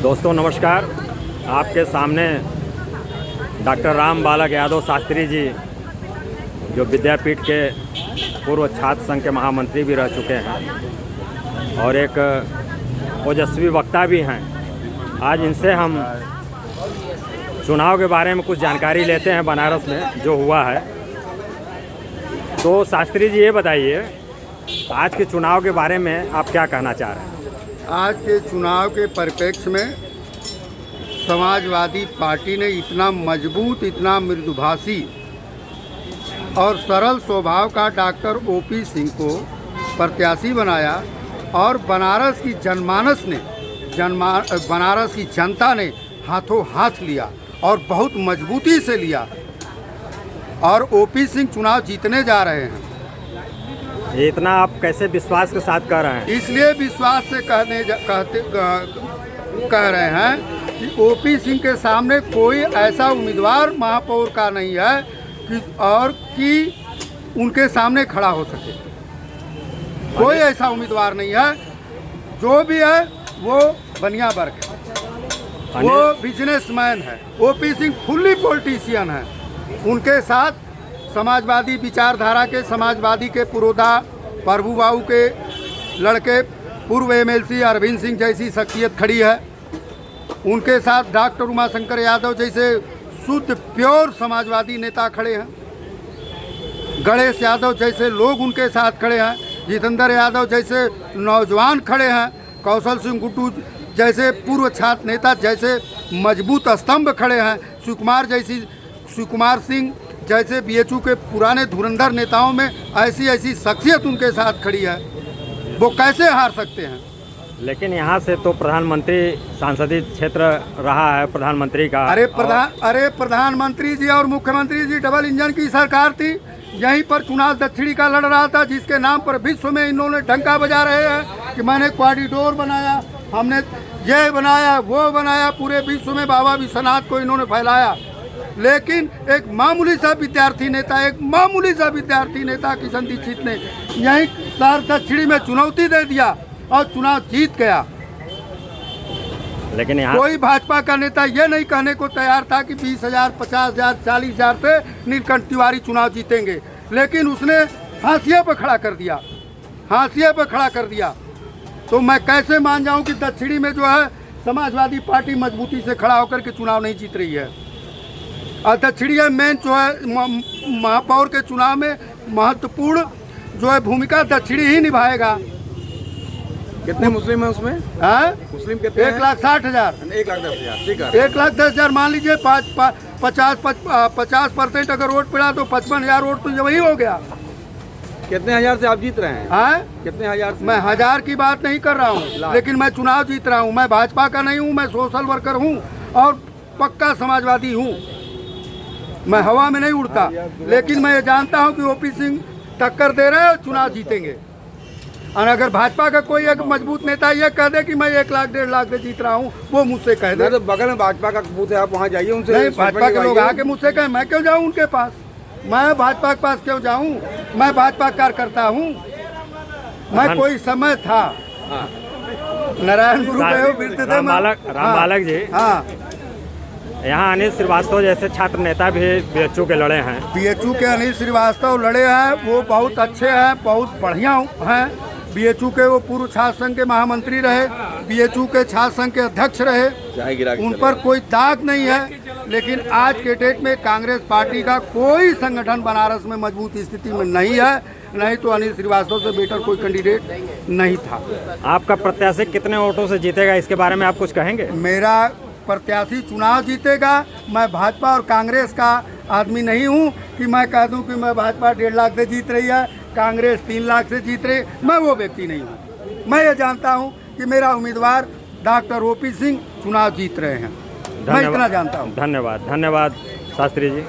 दोस्तों नमस्कार। आपके सामने डॉक्टर राम बालक यादव शास्त्री जी, जो विद्यापीठ के पूर्व छात्र संघ के महामंत्री भी रह चुके हैं और एक ओजस्वी वक्ता भी हैं। आज इनसे हम चुनाव के बारे में कुछ जानकारी लेते हैं, बनारस में जो हुआ है। तो शास्त्री जी, ये बताइए आज के चुनाव के बारे में आप क्या कहना चाह रहे हैं? आज के चुनाव के परिप्रेक्ष्य में समाजवादी पार्टी ने इतना मजबूत, इतना मृदुभाषी और सरल स्वभाव का डॉक्टर ओपी सिंह को प्रत्याशी बनाया और बनारस की जनमानस ने बनारस की जनता ने हाथों हाथ लिया और बहुत मजबूती से लिया और ओपी सिंह चुनाव जीतने जा रहे हैं। ये इतना आप कैसे विश्वास के साथ कह रहे हैं? इसलिए विश्वास से कह रहे हैं कि ओपी सिंह के सामने कोई ऐसा उम्मीदवार महापौर का नहीं है कि उनके सामने खड़ा हो सके। कोई ऐसा उम्मीदवार नहीं है। जो भी है वो बनिया वर्ग है, वो बिजनेसमैन है। ओपी सिंह फुल्ली पॉलिटिशियन है। उनके साथ समाजवादी विचारधारा के, समाजवादी के पुरोधा प्रभु बाबू के लड़के पूर्व एमएलसी अरविंद सिंह जैसी शख्सियत खड़ी है। उनके साथ डॉक्टर उमाशंकर यादव जैसे शुद्ध प्योर समाजवादी नेता खड़े हैं। गणेश यादव जैसे लोग उनके साथ खड़े हैं। जितेंद्र यादव जैसे नौजवान खड़े हैं। कौशल सिंह गुड्डू जैसे पूर्व छात्र नेता जैसे मजबूत स्तंभ खड़े हैं। सुकुमार सिंह जैसे बीएचयू के पुराने धुरंधर नेताओं में ऐसी शख्सियत उनके साथ खड़ी है। वो कैसे हार सकते हैं? लेकिन यहाँ से तो प्रधानमंत्री सांसदीय क्षेत्र रहा है प्रधानमंत्री का। अरे प्रधानमंत्री जी और मुख्यमंत्री जी डबल इंजन की सरकार थी। यहीं पर चुनाव दक्षिणी का लड़ रहा था, जिसके नाम पर विश्व में इन्होंने डंका बजा रहे हैं कि मैंने कॉरिडोर बनाया, हमने ये बनाया, वो बनाया। पूरे विश्व में बाबा विश्वनाथ को इन्होंने फैलाया। लेकिन एक मामूली सा विद्यार्थी नेता किशन दीक्षित ने यहीं दक्षिणी में चुनौती दे दिया और चुनाव जीत गया। लेकिन यहाँ कोई भाजपा का नेता ये नहीं कहने को तैयार था कि 20,000, 50,000, 40,000 से नीलकंठ तिवारी चुनाव जीतेंगे। लेकिन उसने हाशिए पर खड़ा कर दिया। तो मैं कैसे मान जाऊं कि दक्षिणी में जो है समाजवादी पार्टी मजबूती से खड़ा होकर के चुनाव नहीं जीत रही है। और दक्षिणी मेन जो है महापौर के चुनाव में महत्वपूर्ण जो है भूमिका दक्षिणी ही निभाएगा। कितने मुस्लिम हैं उसमें? मुस्लिम कितने? 1,60,000। 1,10,000, ठीक है। 1,10,000 मान लीजिए। 50% अगर वोट पड़ा तो 55,000 वोट तो वही हो गया। कितने हजार से आप जीत रहे हैं? कितने हजार से? मैं हजार की बात नहीं कर रहा हूँ, लेकिन मैं चुनाव जीत रहा हूँ। मैं भाजपा का नहीं हूँ, मैं सोशल वर्कर हूँ और पक्का समाजवादी हूँ। मैं हवा में नहीं उड़ता। लेकिन मैं ये जानता हूँ कि ओपी सिंह टक्कर दे रहे हैं और चुनाव जीतेंगे। और अगर भाजपा का कोई एक मजबूत नेता ये कह दे कि मैं 1 लाख 1.5 लाख से जीत रहा हूँ, वो मुझसे कह दे। तो बगल में भाजपा का बूथ है, आप वहाँ जाइए उनसे। नहीं, भाजपा के लोग आके मुझसे कहें, मैं क्यों जाऊँ उनके पास? मैं भाजपा के पास क्यों जाऊँ? मैं भाजपा कार्यकर्ता हूँ। मैं कोई समय था नारायण गुरु राम बालक जी। हाँ, यहाँ अनिल श्रीवास्तव जैसे छात्र नेता भी बीएचयू के लड़े हैं। बीएचयू के अनिल श्रीवास्तव लड़े हैं। वो बहुत अच्छे हैं, बहुत बढ़िया हैं। बीएचयू के वो पूर्व छात्र संघ के महामंत्री रहे, बीएचयू के छात्र संघ के अध्यक्ष रहे। उन पर कोई दाग नहीं है। लेकिन आज के डेट में कांग्रेस पार्टी का कोई संगठन बनारस में मजबूत स्थिति में नहीं है। नहीं तो अनिल श्रीवास्तव से बेटर कोई कैंडिडेट नहीं था। आपका प्रत्याशी कितने वोटों से जीतेगा, इसके बारे में आप कुछ कहेंगे? मेरा प्रत्याशी चुनाव जीतेगा। मैं भाजपा और कांग्रेस का आदमी नहीं हूं कि मैं कह दूं कि मैं भाजपा 1.5 लाख से जीत रही है, कांग्रेस 3 लाख से जीत रही। मैं वो व्यक्ति नहीं हूं। मैं ये जानता हूं कि मेरा उम्मीदवार डॉक्टर ओपी सिंह चुनाव जीत रहे हैं। मैं इतना जानता हूं। धन्यवाद शास्त्री जी।